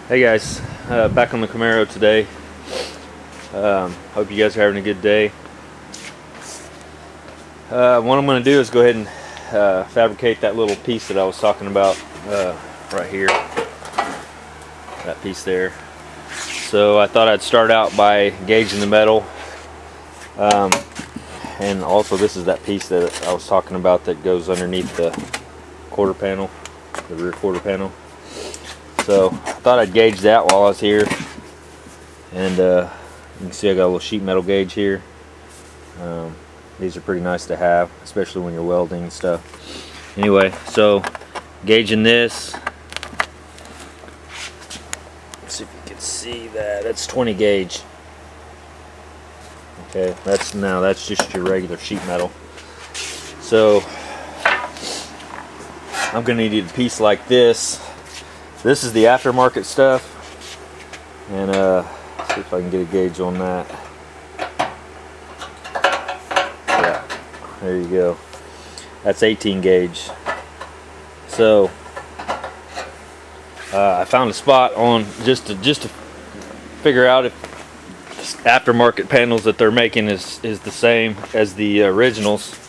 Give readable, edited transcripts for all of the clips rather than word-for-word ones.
Hey guys, back on the Camaro today. Hope you guys are having a good day. What I'm going to do is go ahead and fabricate that little piece that I was talking about right here. That piece there. So I thought I'd start out by gauging the metal. And also this is that piece that I was talking about that goes underneath the quarter panel, the rear quarter panel. So I thought I'd gauge that while I was here, and you can see I got a little sheet metal gauge here. These are pretty nice to have, especially when you're welding and stuff. Anyway, so gauging this, let's see if you can see that. That's 20 gauge. Okay, that's just your regular sheet metal. So I'm gonna need a piece like this. This is the aftermarket stuff, and see if I can get a gauge on that. Yeah, there you go. That's 18 gauge. So I found a spot on just to figure out if aftermarket panels that they're making is the same as the originals.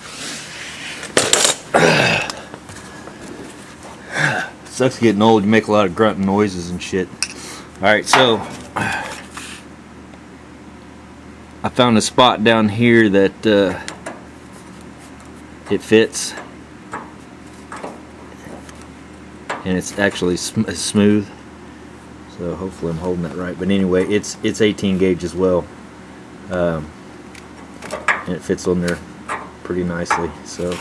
Sucks getting old. You make a lot of grunting noises and shit. Alright, so I found a spot down here that it fits, and it's actually smooth, so hopefully I'm holding that right. But anyway, it's 18 gauge as well, and it fits on there pretty nicely. So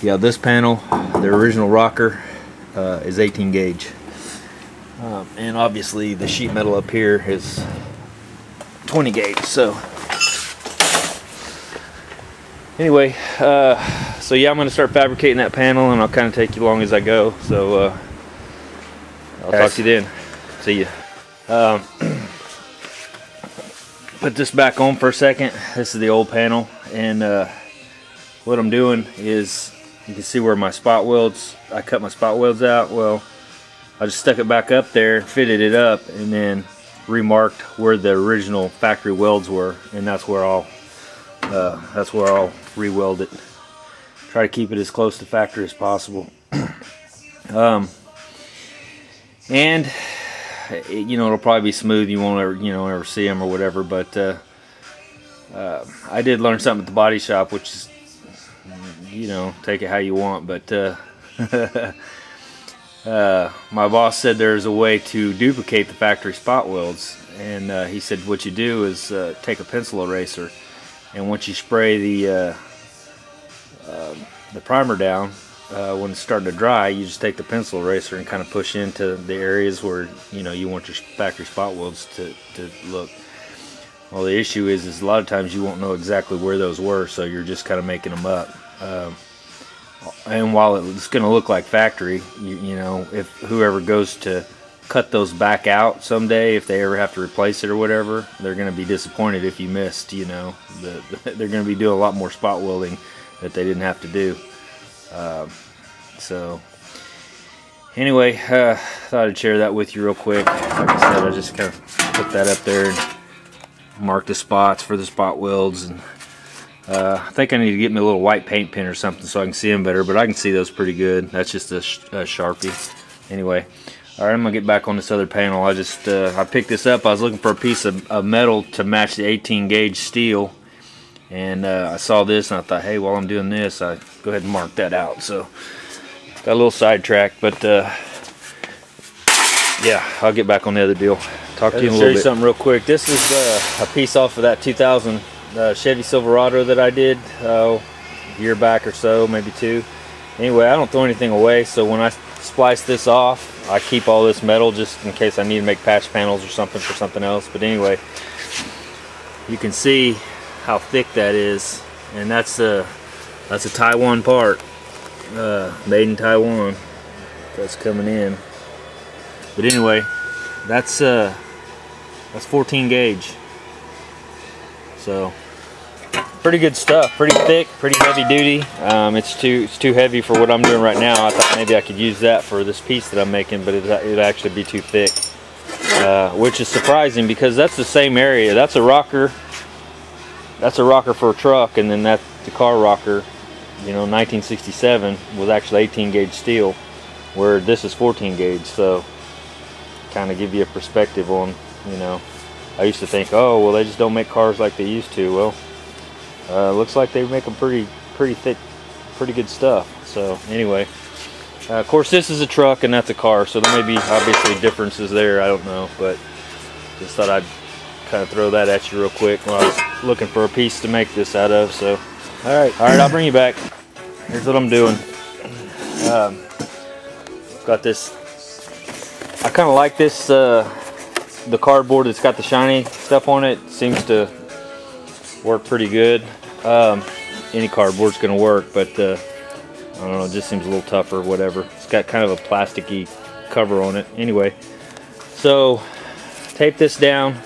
yeah, this panel, the original rocker, is 18 gauge, and obviously the sheet metal up here is 20 gauge. So anyway, so yeah, I'm going to start fabricating that panel, and I'll kind of take you along as I go. So I'll talk to you then. See you. Put this back on for a second. This is the old panel, and what I'm doing is, you can see where my spot welds, I cut my spot welds out. Well, I just stuck it back up there, fitted it up, and then remarked where the original factory welds were, and that's where I'll re-weld it. Try to keep it as close to factory as possible. And you know, it'll probably be smooth. You won't ever see them or whatever. But I did learn something at the body shop, which is, you know, take it how you want, but my boss said there's a way to duplicate the factory spot welds, and he said what you do is take a pencil eraser, and once you spray the primer down, when it's starting to dry, you just take the pencil eraser and kind of push into the areas where you want your factory spot welds to look. Well, the issue is a lot of times you won't know exactly where those were, so you're just kind of making them up. And while it's going to look like factory, you know, if whoever goes to cut those back out someday, if they ever have to replace it or whatever, they're going to be disappointed if you missed. You know, they're going to be doing a lot more spot welding that they didn't have to do. So anyway, thought I'd share that with you real quick. Like I said, I just kind of put that up there and mark the spots for the spot welds, and I think I need to get me a little white paint pen or something so I can see them better, but I can see those pretty good. That's just a Sharpie. Anyway, alright, I'm going to get back on this other panel. I picked this up. I was looking for a piece of metal to match the 18 gauge steel, and I saw this and I thought, hey, while I'm doing this, I go ahead and mark that out. So got a little sidetracked, but yeah, I'll get back on the other deal. Talk to you in a little bit. Show you something real quick. This is a piece off of that 2000 Chevy Silverado that I did a year back or so, maybe two. Anyway, I don't throw anything away, so when I splice this off, I keep all this metal just in case I need to make patch panels or something for something else. But anyway, you can see how thick that is, and that's a Taiwan part, made in Taiwan. That's coming in. But anyway, that's 14 gauge. So pretty good stuff, pretty thick, pretty heavy duty. It's too heavy for what I'm doing right now. I thought maybe I could use that for this piece that I'm making, but it'd actually be too thick. which is surprising because that's the same area. That's a rocker. That's a rocker for a truck, and then that's the car rocker. You know, 1967 was actually 18 gauge steel, where this is 14 gauge. So, kind of give you a perspective on, you know. I used to think, oh, well, they just don't make cars like they used to. Well, looks like they make them pretty thick, pretty good stuff. So anyway, of course, this is a truck and that's a car, so there may be obviously differences there. I don't know, but just thought I'd kind of throw that at you real quick while I was looking for a piece to make this out of. So, all right, I'll bring you back. Here's what I'm doing. Got this. I kind of like this. The cardboard that's got the shiny stuff on it seems to work pretty good. Any cardboard's gonna work, but I don't know, it just seems a little tougher, whatever. It's got kind of a plasticky cover on it. Anyway, so tape this down. You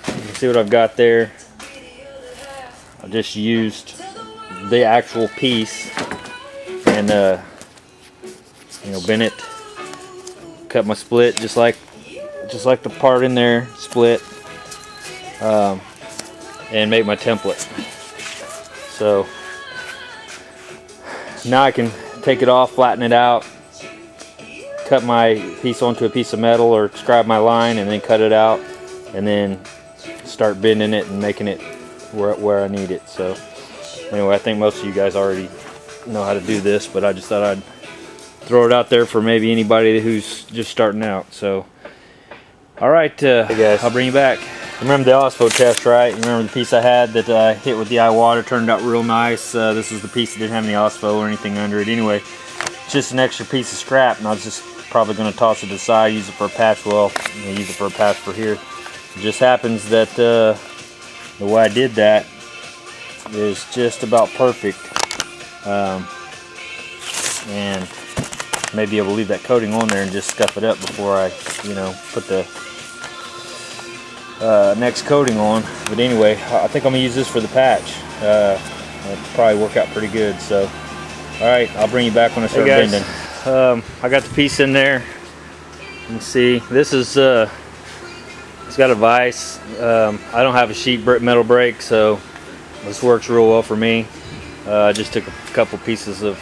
can see what I've got there. I just used the actual piece and you know, bent it, cut my split just like the part in there, split, and make my template. So now I can take it off, flatten it out, cut my piece onto a piece of metal or scribe my line, and then cut it out, and then start bending it and making it where I need it. So anyway, I think most of you guys already know how to do this, but I just thought I'd throw it out there for maybe anybody who's just starting out. So alright, hey guys, I'll bring you back. Remember the OSPO test, right? You remember the piece I had that I hit with the iWater, turned out real nice. This was the piece that didn't have any OSPO or anything under it. Anyway, it's just an extra piece of scrap, and I was just probably going to toss it aside, use it for a patch. Well, I'm going to use it for a patch for here. It just happens that the way I did that is just about perfect. And maybe able to leave that coating on there and just scuff it up before I, you know, put the next coating on. But anyway, I think I'm gonna use this for the patch. It'll probably work out pretty good. So, all right, I'll bring you back when I start bending. I got the piece in there. You can see this is it's got a vise. I don't have a sheet metal brake, so this works real well for me. I just took a couple pieces of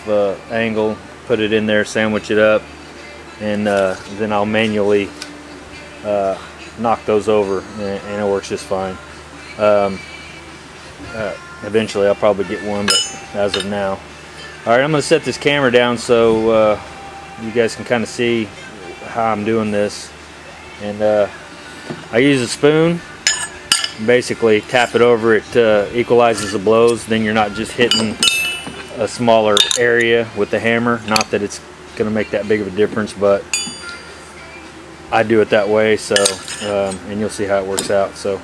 angle, put it in there, sandwich it up, and then I'll manually knock those over, and it works just fine. Eventually I'll probably get one, but as of now. Alright, I'm going to set this camera down so you guys can kind of see how I'm doing this. And I use a spoon, basically tap it over, it equalizes the blows, then you're not just hitting a smaller area with the hammer. Not that it's going to make that big of a difference, but I do it that way, so and you'll see how it works out. So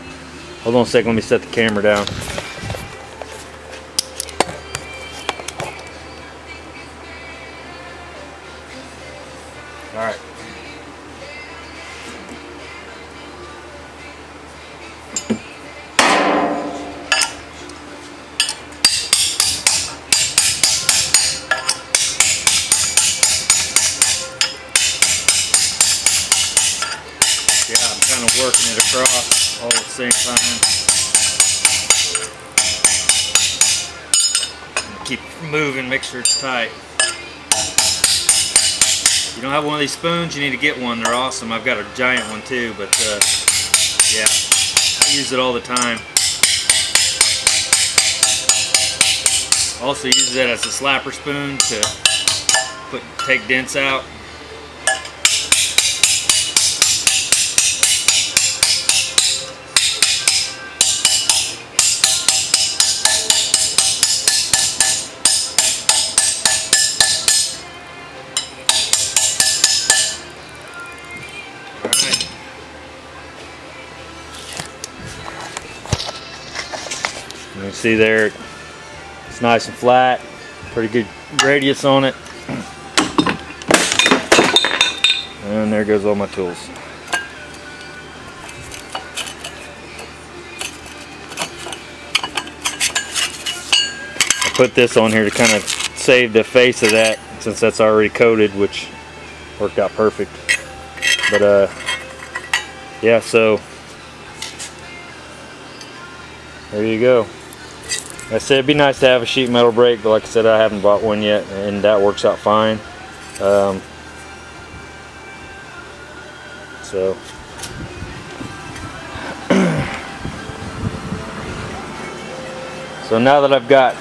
hold on a second, let me set the camera down. All right. Yeah, I'm kind of working it across all at the same time. Keep moving, make sure it's tight. If you don't have one of these spoons, you need to get one. They're awesome. I've got a giant one too, but yeah, I use it all the time. Also use that as a slapper spoon to take dents out. You can see there, it's nice and flat, pretty good radius on it. And there goes all my tools. I put this on here to kind of save the face of that, since that's already coated, which worked out perfect. But yeah, so there you go. Like I said, it'd be nice to have a sheet metal brake, but like I said, I haven't bought one yet, and that works out fine. So so now that I've got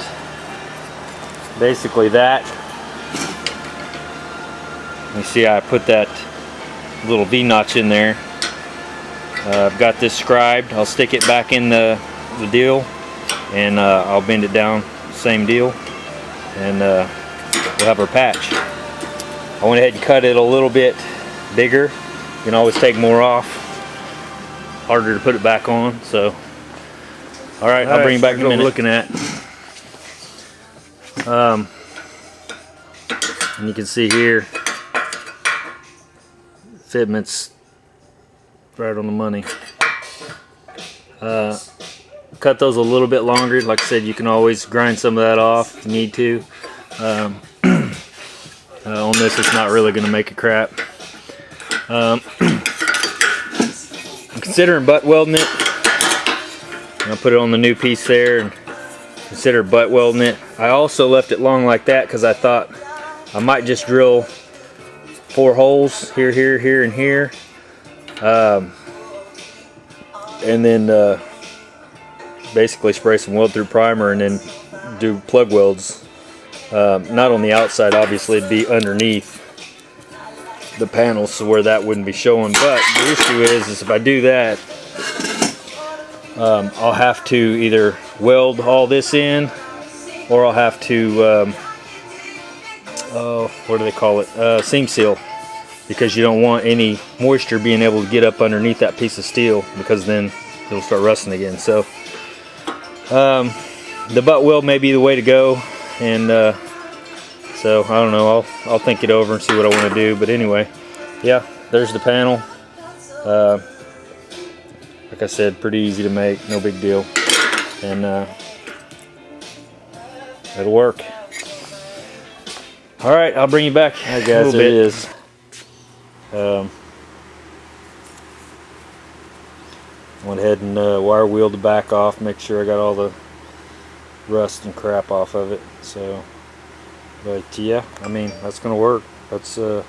basically that, you see I put that little V-notch in there. I've got this scribed. I'll stick it back in the deal, and I'll bend it down, same deal, and we'll have our patch. I went ahead and cut it a little bit bigger. You can always take more off. Harder to put it back on. So, all right, I'll bring you back in a minute. Looking at, and you can see here, fitment's right on the money. Cut those a little bit longer. Like I said, you can always grind some of that off if you need to. On this, it's not really going to make a crap. I'm considering butt welding it. I'll put it on the new piece there and consider butt welding it. I also left it long like that because I thought I might just drill 4 holes here, here, here, and here, and then basically spray some weld through primer and then do plug welds. Not on the outside, obviously, it'd be underneath the panels, so where that wouldn't be showing. But the issue is if I do that, I'll have to either weld all this in, or I'll have to what do they call it, seam seal, because you don't want any moisture being able to get up underneath that piece of steel, because then it'll start rusting again. So the butt weld may be the way to go, and so I don't know, I'll think it over and see what I want to do. But anyway, yeah, there's the panel. Like I said, pretty easy to make, no big deal, and it'll work. All right, I'll bring you back. All right, guys, there it is. Went ahead and wire wheeled the back off, make sure I got all the rust and crap off of it. So, but yeah, I mean, that's gonna work. That's and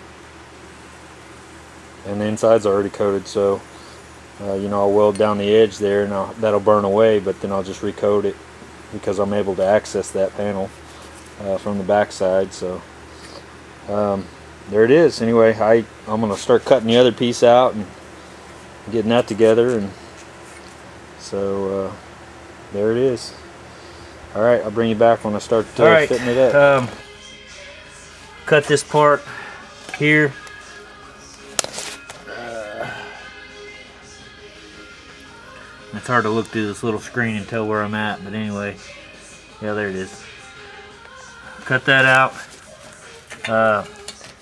the inside's already coated, so you know, I'll weld down the edge there, and that'll burn away, but then I'll just recoat it because I'm able to access that panel from the back side. So there it is. Anyway, I'm gonna start cutting the other piece out and getting that together, and so there it is. All right, I'll bring you back when I start fitting it up. Cut this part here. It's hard to look through this little screen and tell where I'm at, but anyway, yeah, there it is. Cut that out.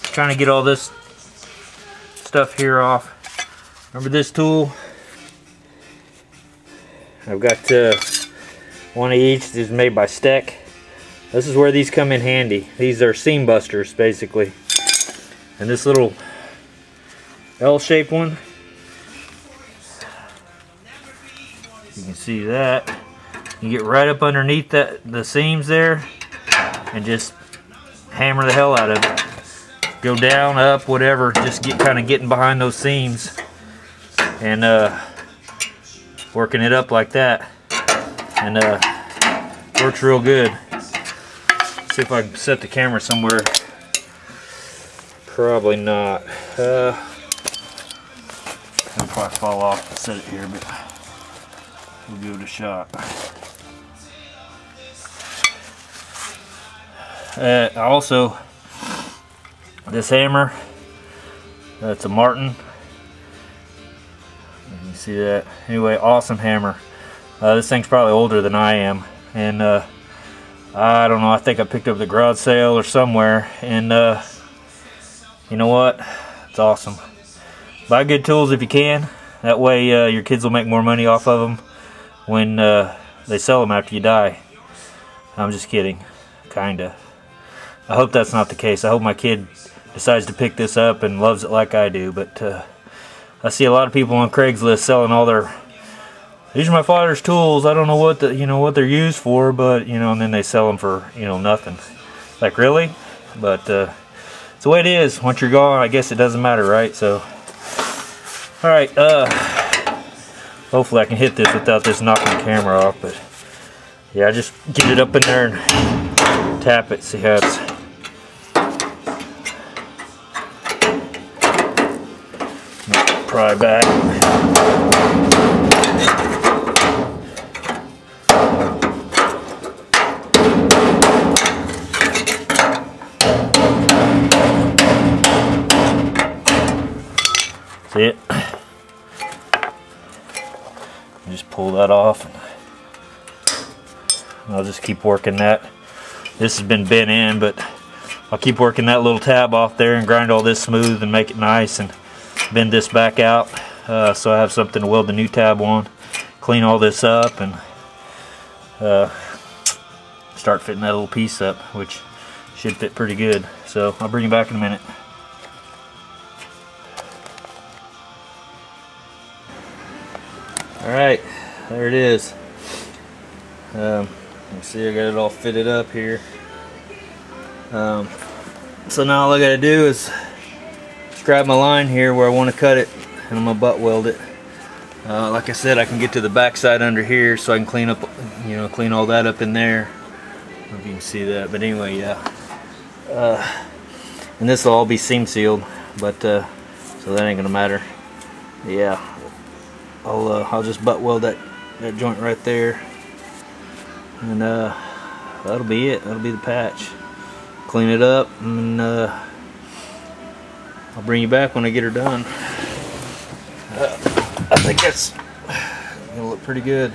Trying to get all this stuff here off. Remember this tool? I've got one of each. This is made by Steck. This is where these come in handy. These are seam busters, basically. And this little L-shaped one, you can see that. You get right up underneath the seams there and just hammer the hell out of it. Go down, up, whatever. Just kind of getting behind those seams and working it up like that. And works real good. See if I can set the camera somewhere. Probably not. It'll probably fall off to set it here, but we'll give it a shot. Also, this hammer, that's a Martin. You can see that. Anyway, awesome hammer. This thing's probably older than I am, and I don't know, I think I picked up the garage sale or somewhere, and you know what? It's awesome. Buy good tools if you can. That way your kids will make more money off of them when they sell them after you die. I'm just kidding, kinda. I hope that's not the case. I hope my kid decides to pick this up and loves it like I do, but I see a lot of people on Craigslist selling all their, these are my father's tools, I don't know what what they're used for, but and then they sell them for nothing. Like, really? But it's the way it is. Once you're gone, I guess it doesn't matter, right? So alright, hopefully I can hit this without this knocking the camera off, but yeah, just get it up in there and tap it, see how it's pry back. See it? Just pull that off, and I'll just keep working that. This has been bent in, but I'll keep working that little tab off there and grind all this smooth and make it nice, and bend this back out so I have something to weld the new tab on. Clean all this up and start fitting that little piece up, which should fit pretty good. So I'll bring you back in a minute. Alright, there it is. You see I got it all fitted up here. So now all I gotta do is grab my line here where I want to cut it, and I'm gonna butt weld it. Like I said, I can get to the back side under here, so I can clean up, clean all that up in there. I don't know if you can see that, but anyway, yeah. And this will all be seam sealed, but so that ain't gonna matter. Yeah, I'll just butt weld that joint right there, and that'll be it. That'll be the patch. Clean it up, and I'll bring you back when I get her done. I think that's gonna look pretty good.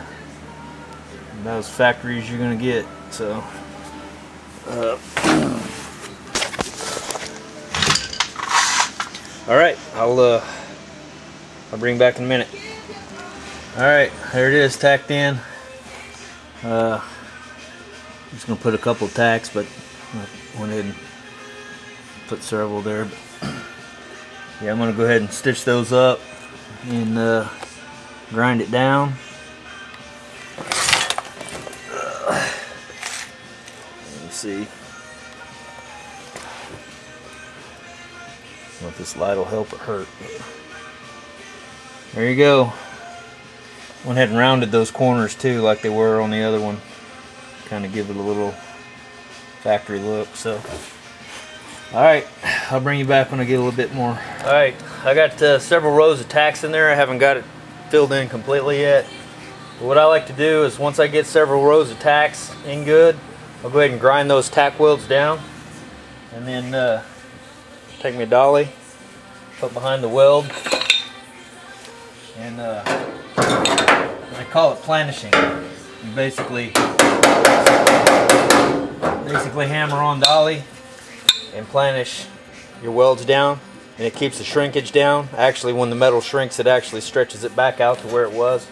About as factory as you're gonna get. So, all right, I'll bring you back in a minute. All right, there it is, tacked in. I'm just gonna put a couple of tacks, but I went ahead and put several there. But yeah, I'm gonna go ahead and stitch those up and grind it down. Let's see. If this light will help or hurt. There you go. Went ahead and rounded those corners too, like they were on the other one. Kind of give it a little factory look. So, all right, I'll bring you back when I get a little bit more. All right, I got several rows of tacks in there. I haven't got it filled in completely yet. But what I like to do is once I get several rows of tacks in good, I'll go ahead and grind those tack welds down, and then take me a dolly, put behind the weld, and I call it planishing. You basically hammer on dolly and planish your welds down, and it keeps the shrinkage down. Actually, when the metal shrinks, it actually stretches it back out to where it was.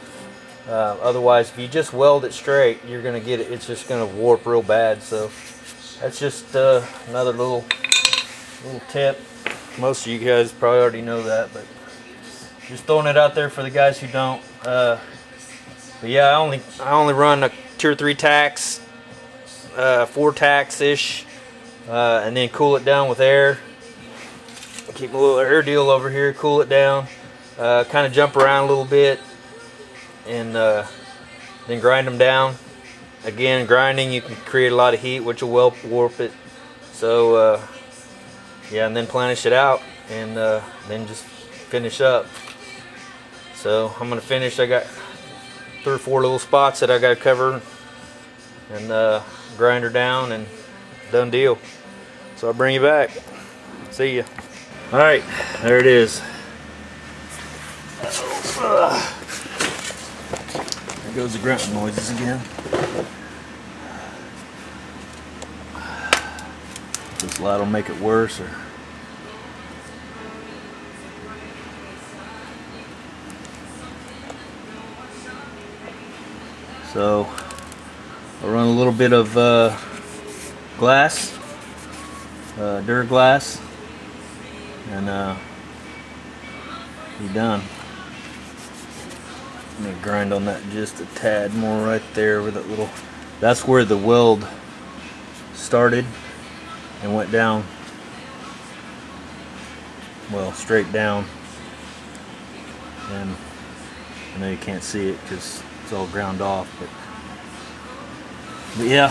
Otherwise, if you just weld it straight, you're gonna get it. It's just gonna warp real bad. So that's just another little tip. Most of you guys probably already know that, but just throwing it out there for the guys who don't. But yeah, I only run 2 or 3 tacks, 4 tacks ish, and then cool it down with air. Keep a little air deal over here, cool it down, kind of jump around a little bit, and then grind them down. Again, grinding, you can create a lot of heat, which will warp it. So yeah, and then planish it out, and then just finish up. So I'm gonna finish. I got 3 or 4 little spots that I got to cover, and grind her down, and done deal. So I'll bring you back. See ya. All right, there it is. There goes the grunting noises again. This light will make it worse, or so I'll run a little bit of glass, Duraglass, and be done. Let me grind on that just a tad more right there with that little, that's where the weld started and went down, well, straight down. And I know you can't see it because it's all ground off, but yeah,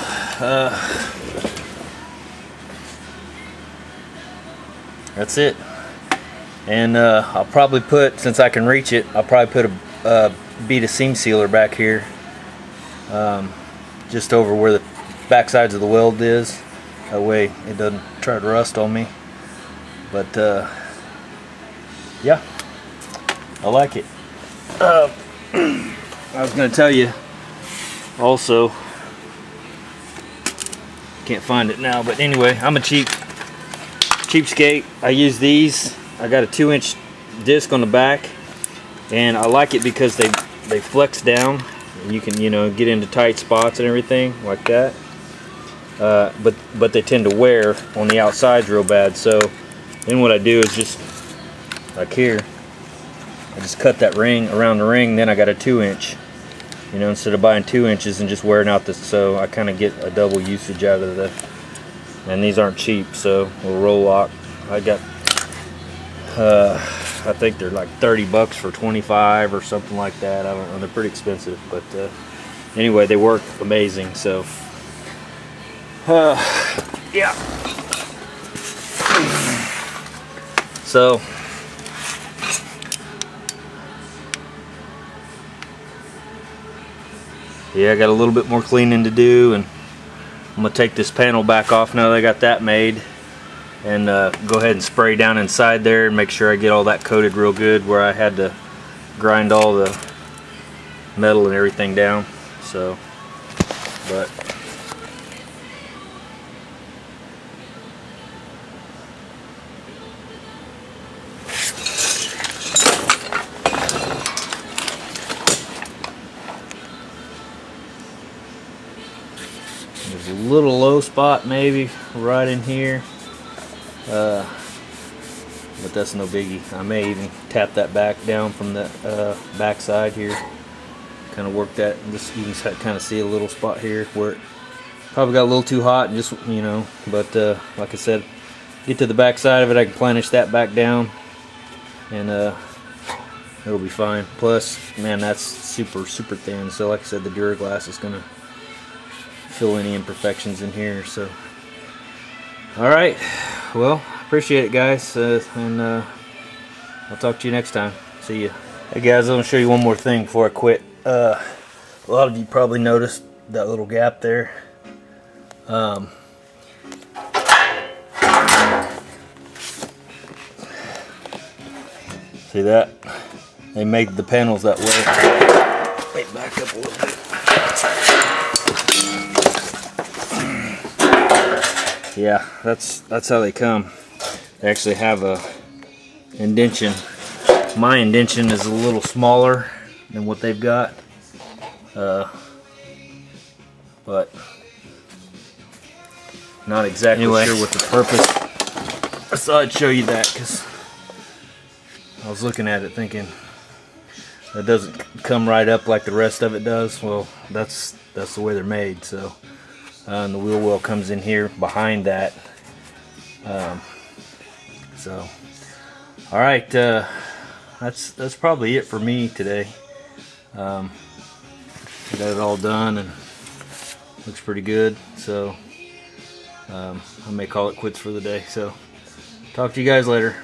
that's it. And I'll probably put, since I can reach it, I'll probably put a bead of seam sealer back here, just over where the back sides of the weld is. That way it doesn't try to rust on me. But yeah, I like it. I was going to tell you also, can't find it now, but anyway, I'm a cheapskate. I use these. I got a 2-inch disc on the back, and I like it because they flex down and you can, you know, get into tight spots and everything like that. But they tend to wear on the outsides real bad. So then what I do is just like here, I just cut that ring around the ring. Then I got a 2-inch, you know, instead of buying 2 inches and just wearing out this. So I kind of get a double usage out of the. And these aren't cheap, so we'll roll lock. I got. I think they're like 30 bucks for 25 or something like that. I don't know, they're pretty expensive, but anyway, they work amazing. So yeah, so yeah, I got a little bit more cleaning to do, and I'm gonna take this panel back off now that I got that made, and go ahead and spray down inside there and make sure I get all that coated real good where I had to grind all the metal and everything down. So, but there's a little low spot maybe right in here. But that's no biggie. I may even tap that back down from the back side here. Kind of work that, and just you can kind of see a little spot here where it probably got a little too hot, and just, you know. But like I said, get to the back side of it, I can planish that back down, and it'll be fine. Plus, man, that's super thin. So like I said, the Duraglass is gonna fill any imperfections in here. So, all right. Well, appreciate it, guys, and I'll talk to you next time. See ya. Hey guys, I'm gonna show you one more thing before I quit. A lot of you probably noticed that little gap there. See that? They made the panels that way. Wait, back up a little bit. Yeah, that's how they come. They actually have a indention. My indention is a little smaller than what they've got, but not exactly sure what the purpose. I thought I'd show you that because I was looking at it thinking that doesn't come right up like the rest of it does. Well, that's the way they're made. So. And the wheel well comes in here behind that. So, all right, that's probably it for me today. Got it all done and looks pretty good. So I may call it quits for the day. So talk to you guys later.